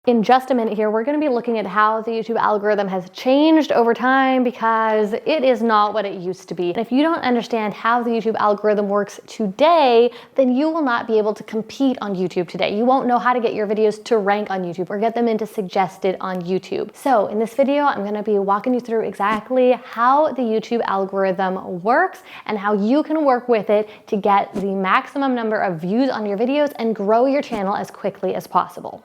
In just a minute here, we're going to be looking at how the YouTube algorithm has changed over time because it is not what it used to be. And if you don't understand how the YouTube algorithm works today, then you will not be able to compete on YouTube today. You won't know how to get your videos to rank on YouTube or get them into suggested on YouTube. So in this video, I'm going to be walking you through exactly how the YouTube algorithm works and how you can work with it to get the maximum number of views on your videos and grow your channel as quickly as possible.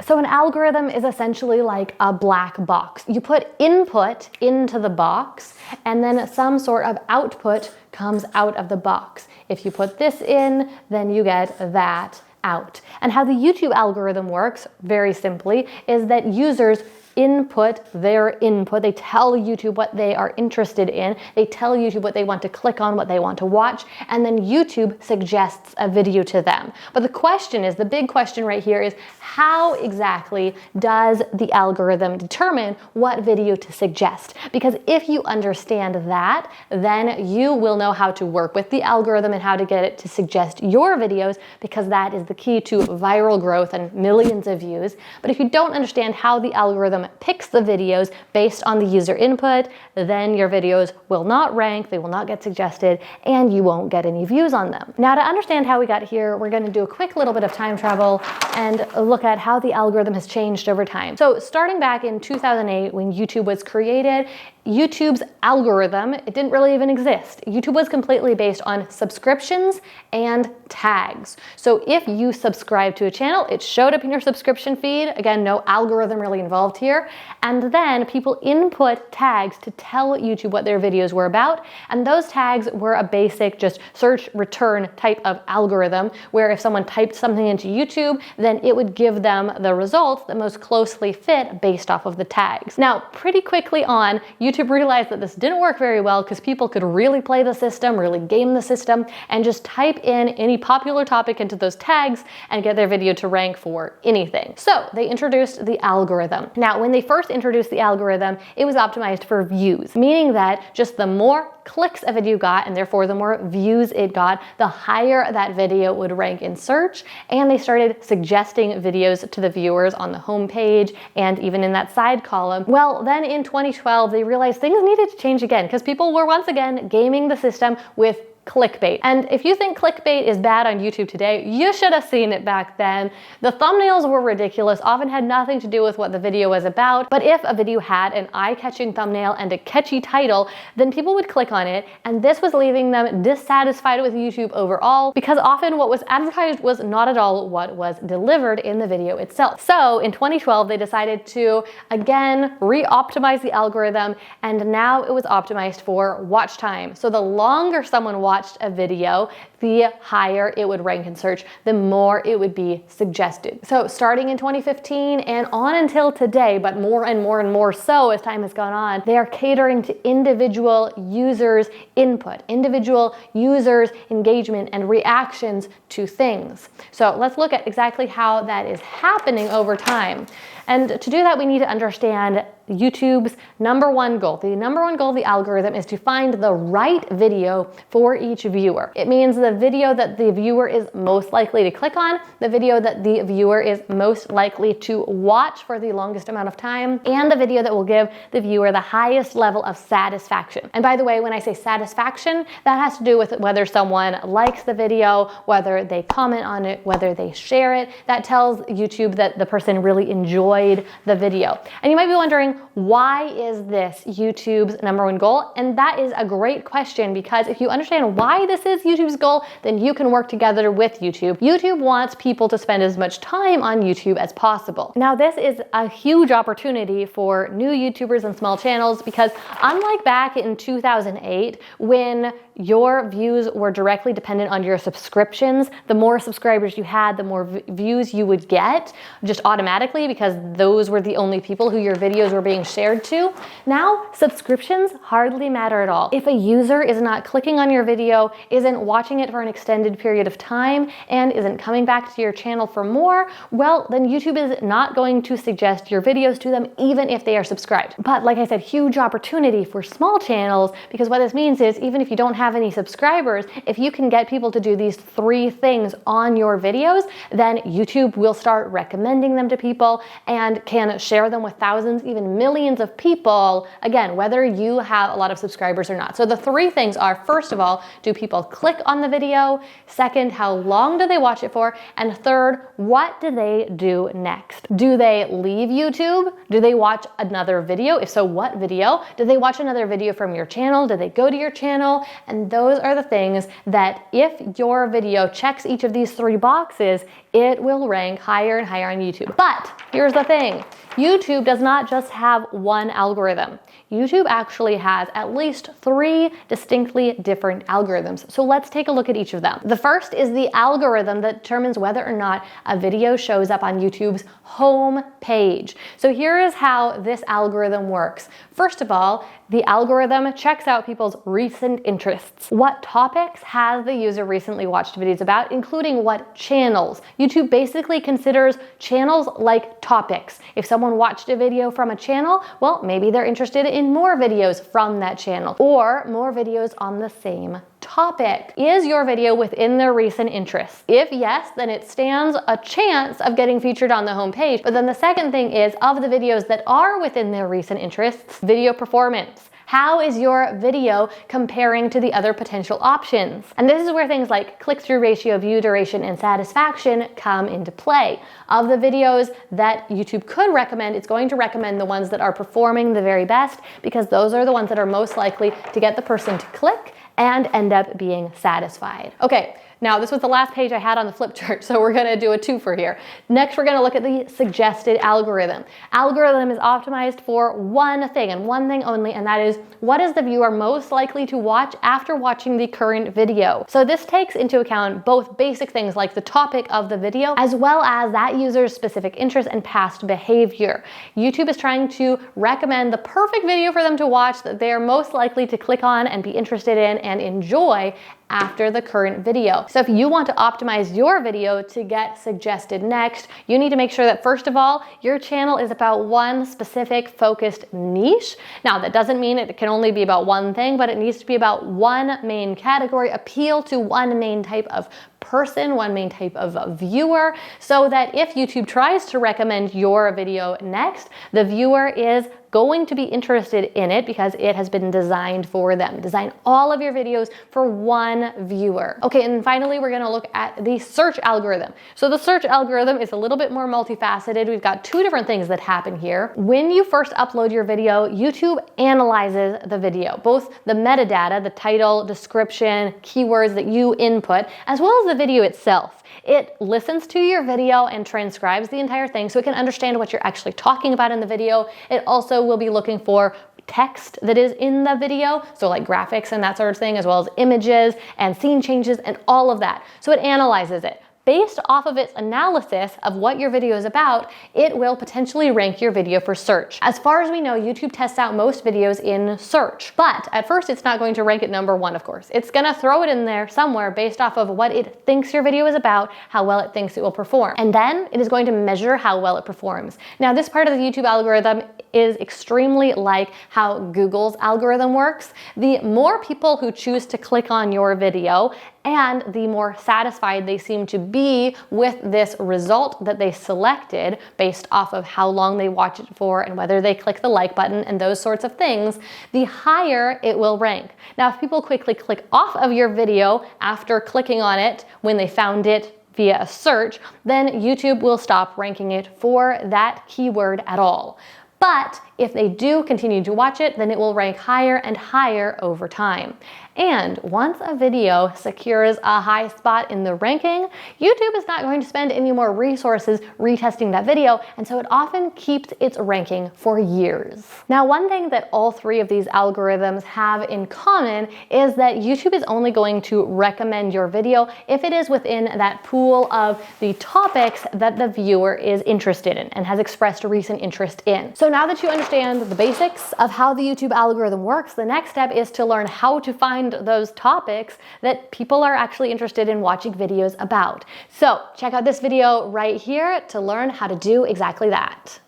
So an algorithm is essentially like a black box. You put input into the box and then some sort of output comes out of the box. If you put this in, then you get that out. And how the YouTube algorithm works, very simply, is that users input their input. They tell YouTube what they are interested in. They tell YouTube what they want to click on, what they want to watch, and then YouTube suggests a video to them. But the question is, the big question right here is, how exactly does the algorithm determine what video to suggest? Because if you understand that, then you will know how to work with the algorithm and how to get it to suggest your videos, because that is the key to viral growth and millions of views. But if you don't understand how the algorithm picks the videos based on the user input, then your videos will not rank, they will not get suggested, and you won't get any views on them. Now, to understand how we got here, we're going to do a quick little bit of time travel and look at how the algorithm has changed over time. So starting back in 2008 when YouTube was created, YouTube's algorithm, it didn't really even exist. YouTube was completely based on subscriptions and tags. So if you subscribe to a channel, it showed up in your subscription feed. Again, no algorithm really involved here. And then people input tags to tell YouTube what their videos were about. And those tags were a basic just search return type of algorithm, where if someone typed something into YouTube, then it would give them the results that most closely fit based off of the tags. Now, pretty quickly on, YouTube realized that this didn't work very well because people could really play the system, really game the system, and just type in any popular topic into those tags and get their video to rank for anything. So they introduced the algorithm. Now, when they first introduced the algorithm, it was optimized for views, meaning that just the more clicks a video got, and therefore the more views it got, the higher that video would rank in search. And they started suggesting videos to the viewers on the homepage and even in that side column. Well, then in 2012, they realized things needed to change again because people were once again gaming the system with clickbait. And if you think clickbait is bad on YouTube today, you should have seen it back then. The thumbnails were ridiculous, often had nothing to do with what the video was about. But if a video had an eye-catching thumbnail and a catchy title, then people would click on it. And this was leaving them dissatisfied with YouTube overall, because often what was advertised was not at all what was delivered in the video itself. So in 2012, they decided to again re-optimize the algorithm, and now it was optimized for watch time. So the longer someone watched a video, the higher it would rank in search, the more it would be suggested. So starting in 2015 and on until today, but more and more and more so as time has gone on, they are catering to individual users' input, individual users' engagement and reactions to things. So let's look at exactly how that is happening over time. And to do that, we need to understand YouTube's number one goal. The number one goal of the algorithm is to find the right video for each viewer. It means the video that the viewer is most likely to click on, the video that the viewer is most likely to watch for the longest amount of time, and the video that will give the viewer the highest level of satisfaction. And by the way, when I say satisfaction, that has to do with whether someone likes the video, whether they comment on it, whether they share it. That tells YouTube that the person really enjoyed the video. And you might be wondering, why is this YouTube's number one goal? And that is a great question, because if you understand why this is YouTube's goal, then you can work together with YouTube. YouTube wants people to spend as much time on YouTube as possible. Now, this is a huge opportunity for new YouTubers and small channels, because unlike back in 2008, when your views were directly dependent on your subscriptions, the more subscribers you had, the more views you would get just automatically, because those were the only people who your videos were being shared to. Now, subscriptions hardly matter at all. If a user is not clicking on your video, isn't watching it for an extended period of time, and isn't coming back to your channel for more, well, then YouTube is not going to suggest your videos to them, even if they are subscribed. But like I said, huge opportunity for small channels, because what this means is even if you don't have any subscribers, if you can get people to do these 3 things on your videos, then YouTube will start recommending them to people and can share them with thousands, even millions of people, again, whether you have a lot of subscribers or not. So the 3 things are, first of all, do people click on the video? Second, how long do they watch it for? And third, what do they do next? Do they leave YouTube? Do they watch another video? If so, what video? Do they watch another video from your channel? Do they go to your channel? And those are the things that if your video checks each of these 3 boxes, it will rank higher and higher on YouTube. But here's the thing. YouTube does not just have one algorithm. YouTube actually has at least 3 distinctly different algorithms. So let's take a look at each of them. The first is the algorithm that determines whether or not a video shows up on YouTube's home page. So here is how this algorithm works. First of all, the algorithm checks out people's recent interests. What topics has the user recently watched videos about, including what channels? YouTube basically considers channels like topics. If someone watched a video from a channel, well, maybe they're interested in more videos from that channel or more videos on the same topic. Is your video within their recent interests? If yes, then it stands a chance of getting featured on the homepage. But then the second thing is, of the videos that are within their recent interests, video performance. How is your video comparing to the other potential options? And this is where things like click-through ratio, view duration, and satisfaction come into play. Of the videos that YouTube could recommend, it's going to recommend the ones that are performing the very best, because those are the ones that are most likely to get the person to click and end up being satisfied. Okay. Now, this was the last page I had on the flip chart, so we're gonna do a twofer here. Next, we're gonna look at the suggested algorithm. Algorithm is optimized for one thing and one thing only, and that is, what is the viewer most likely to watch after watching the current video? So this takes into account both basic things like the topic of the video, as well as that user's specific interest and past behavior. YouTube is trying to recommend the perfect video for them to watch that they are most likely to click on and be interested in and enjoy after the current video. So if you want to optimize your video to get suggested next, you need to make sure that first of all, your channel is about one specific focused niche. Now, that doesn't mean it can only be about one thing, but it needs to be about one main category, appeal to one main type of person, one main type of viewer, so that if YouTube tries to recommend your video next, the viewer is going to be interested in it because it has been designed for them. Design all of your videos for one viewer. Okay, and finally, we're gonna look at the search algorithm. So the search algorithm is a little bit more multifaceted. We've got 2 different things that happen here. When you first upload your video, YouTube analyzes the video, both the metadata, the title, description, keywords that you input, as well as the video itself. It listens to your video and transcribes the entire thing so it can understand what you're actually talking about in the video. It also will be looking for text that is in the video, so like graphics and that sort of thing, as well as images and scene changes and all of that. So it analyzes it. Based off of its analysis of what your video is about, it will potentially rank your video for search. As far as we know, YouTube tests out most videos in search, but at first it's not going to rank it number 1, of course. It's gonna throw it in there somewhere based off of what it thinks your video is about, how well it thinks it will perform. And then it is going to measure how well it performs. Now, this part of the YouTube algorithm is extremely like how Google's algorithm works. The more people who choose to click on your video, and the more satisfied they seem to be with this result that they selected based off of how long they watch it for and whether they click the like button and those sorts of things, the higher it will rank. Now, if people quickly click off of your video after clicking on it when they found it via a search, then YouTube will stop ranking it for that keyword at all. But if they do continue to watch it, then it will rank higher and higher over time. And once a video secures a high spot in the ranking, YouTube is not going to spend any more resources retesting that video, and so it often keeps its ranking for years. Now, one thing that all 3 of these algorithms have in common is that YouTube is only going to recommend your video if it is within that pool of the topics that the viewer is interested in and has expressed a recent interest in. So now that you understand the basics of how the YouTube algorithm works, the next step is to learn how to find those topics that people are actually interested in watching videos about. So check out this video right here to learn how to do exactly that.